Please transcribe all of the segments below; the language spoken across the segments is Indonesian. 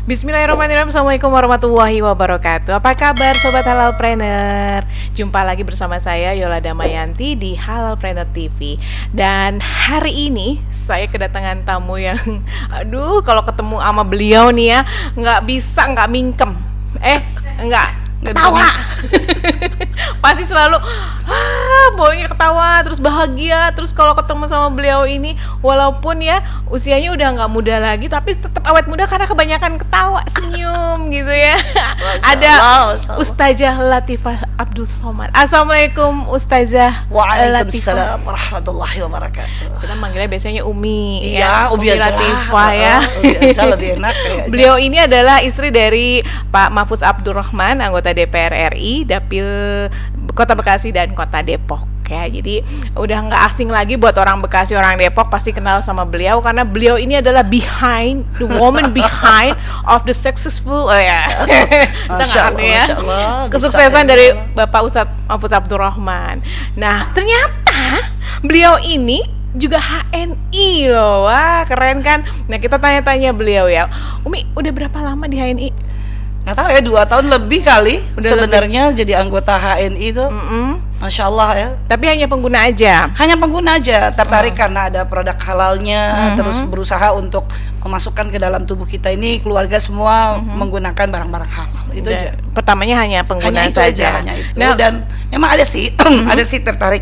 Bismillahirrahmanirrahim. Assalamualaikum warahmatullahi wabarakatuh. Apa kabar Sobat Halalpreneur? Jumpa lagi bersama saya Yola Damayanti di Halalpreneur TV. Dan hari ini saya kedatangan tamu yang aduh, kalau ketemu sama beliau nih ya nggak bisa nggak mingkem. Nggak ketawa. Pasti selalu baunya ketawa, terus bahagia. Terus kalau ketemu sama beliau ini, walaupun ya usianya udah nggak muda lagi, tapi tetap awet muda karena kebanyakan ketawa, senyum gitu ya. Ada Ustazah Latifah Abdul Somad. Assalamualaikum Ustazah. Waalaikumsalam warahmatullahi wabarakatuh. Kita manggilnya biasanya Umi. Iya, Umi Latifah ya. Umi aja lebih enak kayaknya. Beliau ini adalah istri dari Pak Mahfuz Abdurrahman, anggota DPR RI, Dapil Kota Bekasi dan Kota Depok ya. Jadi udah nggak asing lagi buat orang Bekasi, orang Depok pasti kenal sama beliau karena beliau ini adalah behind the woman behind of the successful Masya Allah, kesuksesan dari Bapak Ustadz Mahfuz Abdurrahman. Nah, ternyata beliau ini juga HNI loh. Wah, keren kan? Nah, kita tanya-tanya beliau ya. Umi, udah berapa lama di HNI? Nggak tahu ya, 2 tahun lebih kali sebenarnya jadi anggota HNI itu. Masya Allah ya. Tapi hanya pengguna aja? Hanya pengguna aja, tertarik karena ada produk halalnya, terus berusaha untuk memasukkan ke dalam tubuh kita ini, keluarga semua menggunakan barang-barang halal. Itu aja. Pertamanya hanya pengguna hanya itu saja. Aja, hanya itu. Nah, dan memang ada sih, ada sih tertarik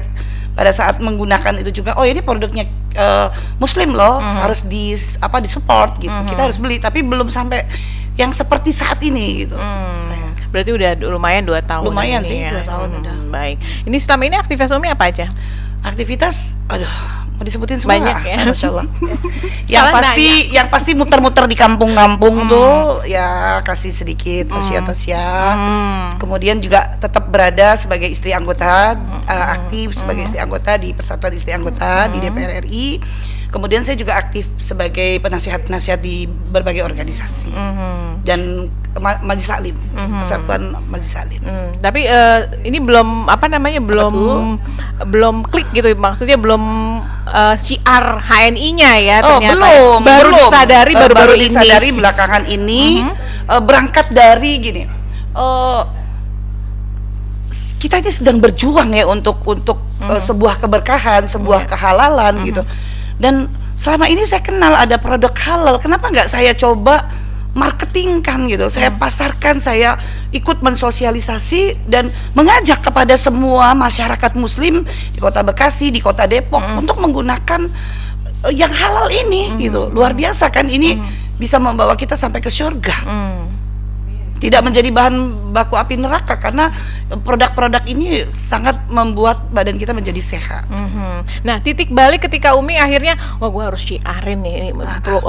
pada saat menggunakan itu juga. Oh, ini produknya Muslim loh, harus disupport gitu. Kita harus beli, tapi belum sampai yang seperti saat ini gitu. Berarti udah lumayan 2 tahun. Lumayan sih, ya. 2 tahun udah. Baik. Ini selama ini aktivitas Umi apa aja? Aktivitas, mau disebutin semua banyak ya. Masya Allah. yang pasti muter-muter di kampung-kampung tuh ya, kasih sedikit tausiah. Kemudian juga tetap berada sebagai istri anggota, aktif sebagai istri anggota di Persatuan Istri Anggota di DPR RI. Kemudian saya juga aktif sebagai penasihat-penasihat di berbagai organisasi dan Majelis Taklim, Persatuan Majelis Taklim. Tapi ini belum belum klik gitu, maksudnya belum syiar HNI-nya ya. Ternyata baru disadari baru-baru ini. Disadari belakangan ini, berangkat dari gini. Kita ini sedang berjuang ya untuk sebuah keberkahan, sebuah kehalalan gitu. Dan selama ini saya kenal ada produk halal, kenapa nggak saya coba marketingkan gitu, saya pasarkan, saya ikut mensosialisasi dan mengajak kepada semua masyarakat Muslim di Kota Bekasi, di Kota Depok untuk menggunakan yang halal ini gitu. Luar biasa kan, ini bisa membawa kita sampai ke surga. Tidak menjadi bahan baku api neraka, karena produk-produk ini sangat membuat badan kita menjadi sehat. Nah, titik balik ketika Umi akhirnya, wah gue harus syiarin nih, ini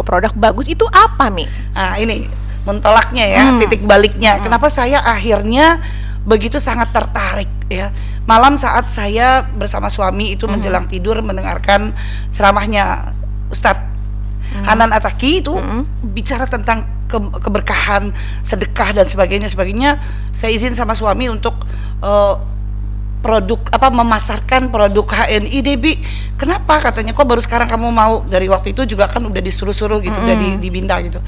produk bagus, itu apa Mi? Nah, ini mentolaknya ya, titik baliknya. Kenapa saya akhirnya begitu sangat tertarik ya. Malam saat saya bersama suami itu menjelang tidur mendengarkan ceramahnya Ustadz Hanan Ataki itu bicara tentang keberkahan, sedekah dan sebagainya. Saya izin sama suami untuk memasarkan produk HNI Debi. Kenapa? Katanya, kok baru sekarang kamu mau? Dari waktu itu juga kan udah disuruh-suruh gitu, udah dibinta gitu.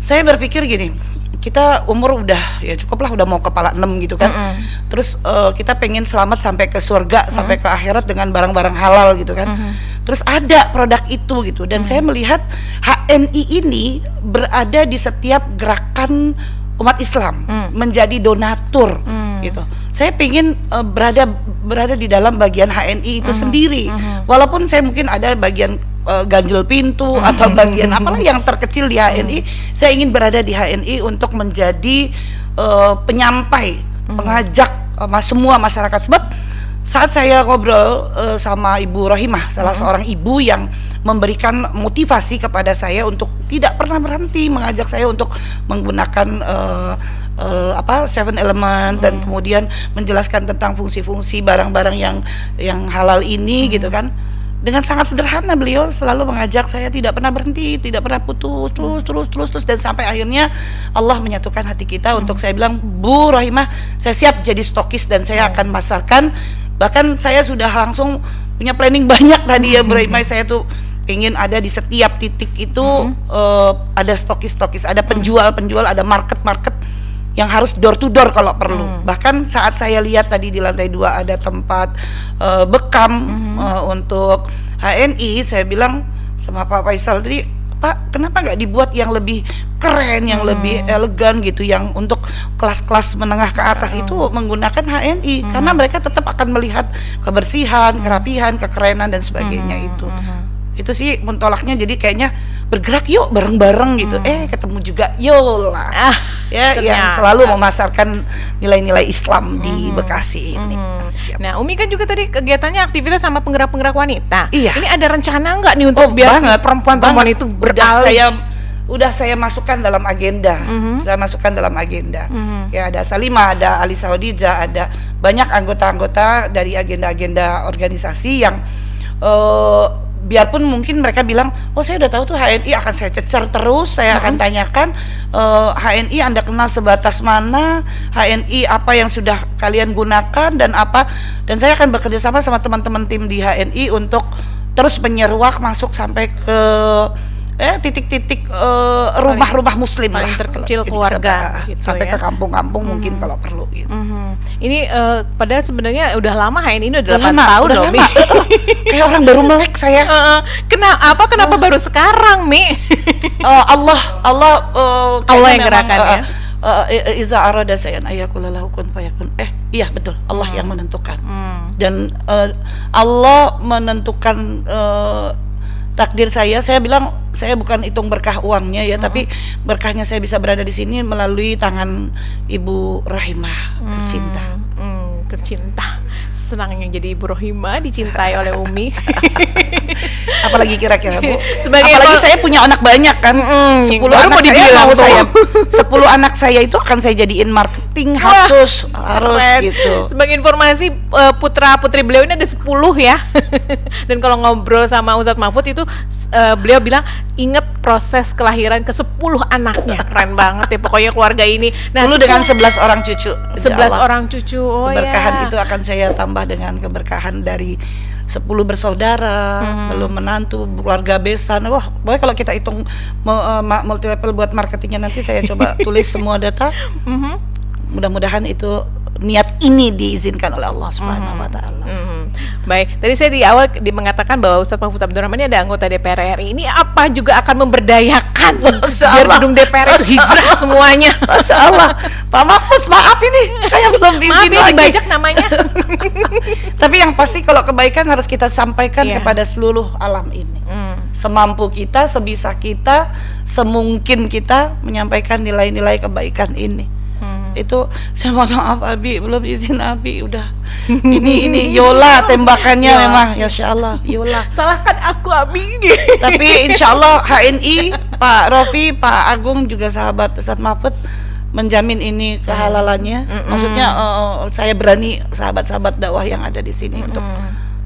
Saya berpikir gini, kita umur udah ya cukup lah, udah mau kepala 6 gitu kan. Terus kita pengen selamat sampai ke surga, sampai ke akhirat dengan barang-barang halal gitu kan. Terus ada produk itu gitu, dan saya melihat HNI ini berada di setiap gerakan umat Islam, menjadi donatur gitu. Saya pengen berada di dalam bagian HNI itu sendiri. Walaupun saya mungkin ada bagian ganjel pintu atau bagian apalah yang terkecil di HNI, saya ingin berada di HNI untuk menjadi penyampai, pengajak semua masyarakat. Sebab saat saya ngobrol sama Ibu Rohimah, salah seorang ibu yang memberikan motivasi kepada saya untuk tidak pernah berhenti mengajak saya untuk menggunakan 7 Element dan kemudian menjelaskan tentang fungsi-fungsi barang-barang yang halal ini gitu kan. Dengan sangat sederhana beliau selalu mengajak saya, tidak pernah berhenti, tidak pernah putus, terus dan sampai akhirnya Allah menyatukan hati kita untuk saya bilang, Bu Rohimah, saya siap jadi stokis dan saya akan masarkan. Bahkan saya sudah langsung punya planning banyak tadi ya Bu Rohimah, saya tuh ingin ada di setiap titik itu ada stokis-stokis, ada penjual-penjual, ada market-market yang harus door to door kalau perlu. Bahkan saat saya lihat tadi di lantai 2 ada tempat bekam untuk HNI, saya bilang sama Pak Faisal tadi, Pak, kenapa nggak dibuat yang lebih keren, yang lebih elegan gitu, yang untuk kelas-kelas menengah ke atas itu menggunakan HNI, karena mereka tetap akan melihat kebersihan, kerapihan, kekerenan dan sebagainya itu. Itu sih mentolaknya, jadi kayaknya bergerak yuk bareng-bareng gitu. Ketemu juga Yola ya ternyata. yang selalu memasarkan nilai-nilai Islam di Bekasi ini. Siap. Nah, Umi kan juga tadi kegiatannya aktivitas sama penggerak-penggerak wanita. Iya. Ini ada rencana nggak nih untuk biar perempuan-perempuan itu beralih? Udah saya masukkan dalam agenda. Saya masukkan dalam agenda. Ya, ada Salimah, ada Alisa Hodija, ada banyak anggota-anggota dari agenda-agenda organisasi yang biarpun mungkin mereka bilang, oh saya udah tahu tuh HNI, akan saya cecer terus, saya akan tanyakan HNI Anda kenal sebatas mana, HNI apa yang sudah kalian gunakan dan apa, dan saya akan bekerja sama teman-teman tim di HNI untuk terus menyeruak masuk sampai ke titik-titik rumah-rumah muslim paling lah, terkecil kalau keluarga bisa, gitu sampai ya. ke kampung-kampung mungkin kalau perlu gitu. Ini padahal sebenarnya udah lama HNI ini udah 8 Lama, tahun udah loh, Mi. lama. Kayak orang baru melek saya. Kenapa baru sekarang, Mi? Allah Allah yang gerakan ya. Iza arada sayan ayakulalahu kun fayakun. Iya betul, Allah yang menentukan. Dan Allah menentukan takdir saya bilang saya bukan hitung berkah uangnya ya, tapi berkahnya saya bisa berada di sini melalui tangan Ibu Rahimah tercinta. Senangnya jadi Ibu Rohimah dicintai oleh Umi. Apalagi kira-kira Bu, Sebagai saya punya anak banyak kan, 10 baru anak mau dibilang saya, tuh. 10 anak saya itu akan saya jadiin marketing harus Keren. gitu. Sebagai informasi, putra putri beliau ini ada 10 ya. Dan kalau ngobrol sama Ustadz Mahfud itu beliau bilang inget proses kelahiran ke 10 anaknya. Keren banget ya pokoknya keluarga ini. Dulu dengan 11 orang cucu. 11 orang cucu. Oh keberkahan ya. itu akan saya tambah dengan keberkahan dari 10 bersaudara, belum menantu, keluarga besan. Wah, pokoknya kalau kita hitung multi level buat marketingnya nanti saya coba tulis semua data. Mudah-mudahan itu niat ini diizinkan oleh Allah Subhanahu wa taala. Baik, tadi saya di awal mengatakan bahwa Ustadz Mahfud Abdurrahman ini ada anggota DPR RI. Ini apa juga akan memberdayakan biar gedung DPR hijrah semuanya. Masya Allah, Pak Mahfud, maaf ini saya belum izin Maaf ya lagi. dibajak namanya. Tapi yang pasti kalau kebaikan harus kita sampaikan Iya. kepada seluruh alam ini. Semampu kita, sebisa kita, semungkin kita menyampaikan nilai-nilai kebaikan ini. Itu saya mohon maaf Abi, belum izin Abi, udah ini Yola tembakannya memang, ya Allah Yola. Salahkan aku Abi. Tapi insya Allah HNI, Pak Rofi, Pak Agung juga sahabat Ustadz Mahfud menjamin ini kehalalannya. Maksudnya saya berani sahabat-sahabat dakwah yang ada di sini untuk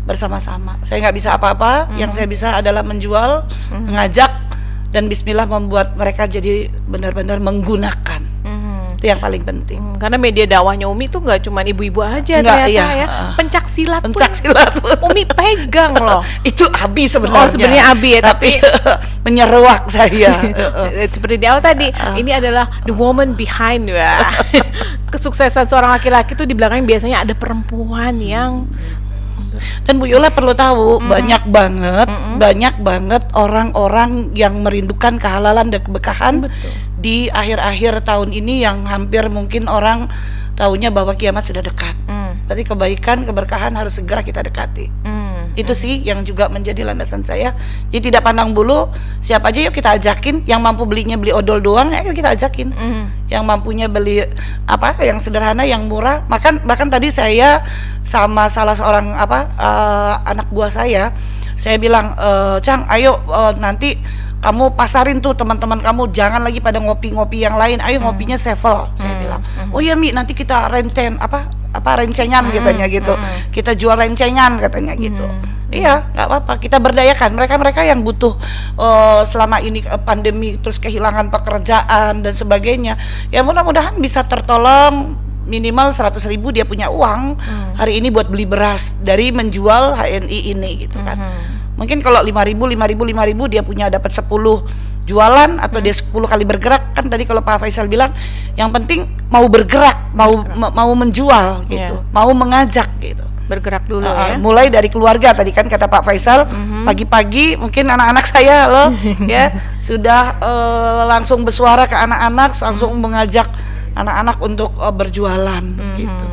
bersama-sama. Saya nggak bisa apa-apa, yang saya bisa adalah menjual, mengajak, dan bismillah membuat mereka jadi benar-benar menggunakan. Itu yang paling penting. Karena media dakwahnya Umi tuh nggak cuma ibu-ibu aja Nggak, ternyata iya. ya. Pencak silat pun Pencaksilat Umi pegang loh. itu Abi sebenarnya. Oh, sebenarnya Abi ya, tapi menyeruak saya. Seperti di awal tadi, ini adalah the woman behind ya. Kesuksesan seorang laki-laki tuh di belakangnya biasanya ada perempuan yang Dan Bu Yola perlu tahu banyak banget orang-orang yang merindukan kehalalan dan keberkahan. Betul. Di akhir-akhir tahun ini yang hampir mungkin orang tahunya bahwa kiamat sudah dekat. Berarti kebaikan, keberkahan harus segera kita dekati. Itu sih yang juga menjadi landasan saya. Jadi tidak pandang bulu, siapa aja yuk kita ajakin. Yang mampu belinya beli odol doang, ayo kita ajakin. Yang mampunya beli apa yang sederhana, yang murah. Bahkan tadi saya sama salah seorang anak buah saya bilang, Cang, ayo nanti kamu pasarin tuh teman-teman kamu, jangan lagi pada ngopi-ngopi yang lain, ayo ngopinya sevel. Saya bilang, oh ya Mi, nanti kita rencengan katanya gitu, kita jual rencengan katanya gitu. Iya, nggak apa-apa, kita berdayakan mereka yang butuh selama ini pandemi terus kehilangan pekerjaan dan sebagainya. Ya mudah-mudahan bisa tertolong, minimal 100.000 dia punya uang hari ini buat beli beras dari menjual HNI ini gitu kan. Mungkin kalau 5.000 dia punya dapat 10 jualan atau dia 10 kali bergerak, kan tadi kalau Pak Faisal bilang yang penting mau bergerak, mau menjual gitu, mau mengajak gitu. Bergerak dulu ya. Mulai dari keluarga tadi kan kata Pak Faisal, pagi-pagi mungkin anak-anak saya loh ya sudah langsung bersuara ke anak-anak, langsung mengajak anak-anak untuk berjualan gitu.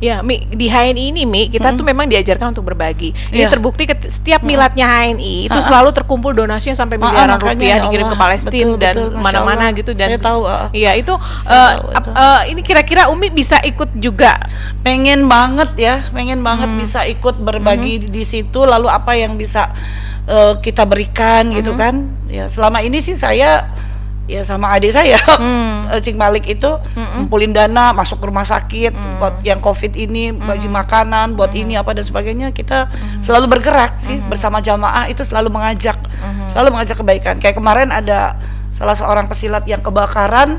Ya, Mi, di HNI ini, Mi, kita tuh memang diajarkan untuk berbagi. Ini terbukti setiap miladnya HNI itu selalu terkumpul donasinya sampai miliaran rupiah dikirim ke Palestina dan mana-mana gitu. Dan saya tahu. Iya, itu ini kira-kira Umi bisa ikut juga. Pengen banget bisa ikut berbagi di situ. Lalu apa yang bisa kita berikan gitu kan? Ya selama ini sih saya ya sama adik saya, Cing Malik itu ngumpulin dana masuk ke rumah sakit buat yang COVID ini, bagi makanan, buat ini apa dan sebagainya. Kita selalu bergerak sih bersama jamaah itu selalu mengajak kebaikan. Kayak kemarin ada salah seorang pesilat yang kebakaran,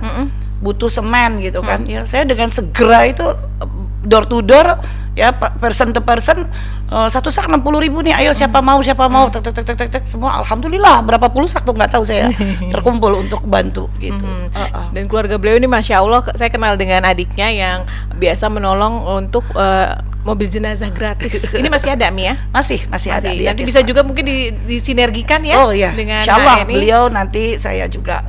butuh semen gitu kan. Ya saya dengan segera itu door to door ya, person to person, satu sak 60.000 nih, ayo siapa mau tek semua, alhamdulillah berapa puluh sak tuh nggak tahu saya terkumpul untuk bantu gitu. Dan keluarga beliau ini masya Allah, saya kenal dengan adiknya yang biasa menolong untuk mobil jenazah gratis. Ini masih ada, Mi ya? Masih ada. Nanti bisa juga mungkin disinergikan ya. Oh iya, dengan insyaallah HNI. beliau nanti saya juga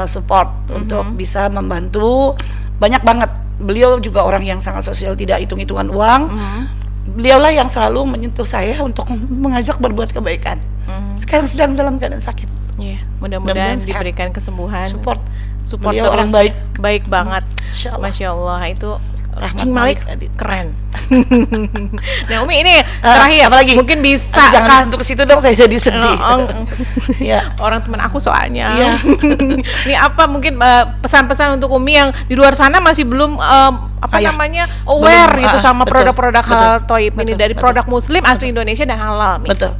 support untuk bisa membantu. Banyak banget. Beliau juga orang yang sangat sosial, tidak hitung-hitungan uang. Beliaulah yang selalu menyentuh saya untuk mengajak berbuat kebaikan. Sekarang sedang dalam keadaan sakit. Yeah, mudah-mudahan diberikan kesembuhan. Support terus. beliau orang baik banget. Masya Allah, itu Cing Malik keren. Nah, Umi ini terakhir apalagi? Mungkin bisa jangan sentuh ke situ dong, saya jadi sedih. Ya, orang teman aku soalnya. Iya. Ini apa mungkin pesan-pesan untuk Umi yang di luar sana masih belum namanya aware gitu sama produk-produk halal toib ini, dari produk muslim asli Indonesia dan halal, Mi. Betul.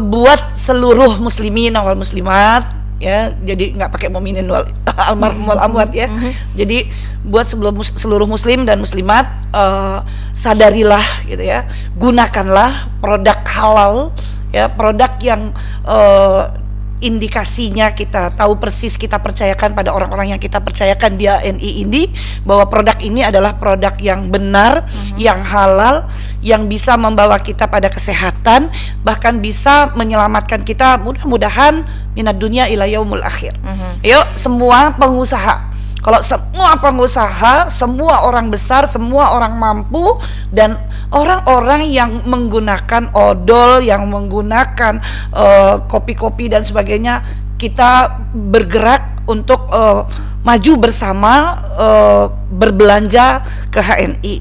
Buat seluruh muslimin wal muslimat ya, jadi nggak pakai muminin wal almarhum wal amwat ya. Jadi buat seluruh muslim dan muslimat, sadarilah gitu ya, gunakanlah produk halal ya, produk yang indikasinya kita tahu persis, kita percayakan pada orang-orang yang kita percayakan di HNI ini, bahwa produk ini adalah produk yang benar, yang halal, yang bisa membawa kita pada kesehatan, bahkan bisa menyelamatkan kita mudah-mudahan minad dunya ila yaumul akhir. Yuk semua pengusaha, kalau semua pengusaha, semua orang besar, semua orang mampu, dan orang-orang yang menggunakan odol, yang menggunakan kopi-kopi dan sebagainya, kita bergerak untuk maju bersama, berbelanja ke HNI,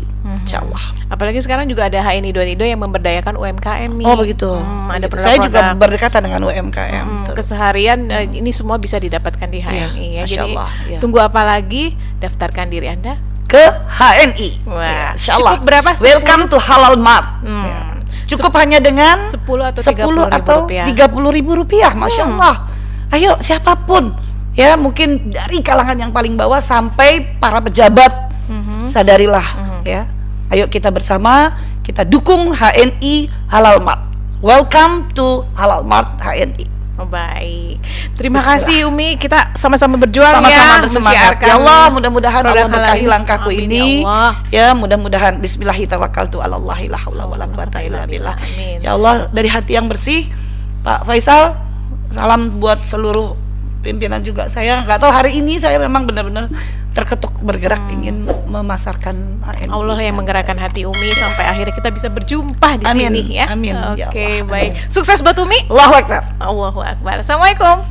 insyaallah. Apalagi sekarang juga ada HNI Donido yang memberdayakan UMKM. Oh begitu. Ada saya juga berdekatan dengan UMKM. Keseharian ini semua bisa didapatkan di HNI ya. Jadi Allah, tunggu apa lagi? Daftarkan diri Anda ke HNI. Wah, insyaallah. Cukup berapa? Welcome to Halal Mart. Cukup hanya dengan 10 atau 30.000 rupiah. Masya Allah. Ayo siapapun ya, mungkin dari kalangan yang paling bawah sampai para pejabat, sadarilah ya. Ayo kita bersama, kita dukung HNI Halal Mart. Welcome to Halal Mart HNI. Oh, baik. Terima kasih Umi, kita sama-sama berjuang, sama-sama ya, bersemangat. Ya Allah, mudah-mudahan Allah berkahi langkahku Amin, ini. Ya, ya, mudah-mudahan bismillahi tawakkaltu 'alallahi la haula wala quwata illa billah. Amin. Ya Allah, dari hati yang bersih, Pak Faisal, salam buat seluruh pimpinan juga. Saya nggak tahu, hari ini saya memang benar-benar terketuk bergerak ingin memasarkan HNI. Allah yang menggerakkan hati Umi sampai akhirnya kita bisa berjumpa di Amin, sini ya. amin. Ya Oke, Allah, baik. amin. Sukses buat Umi. Allahu Akbar. Allahu Akbar. Assalamualaikum.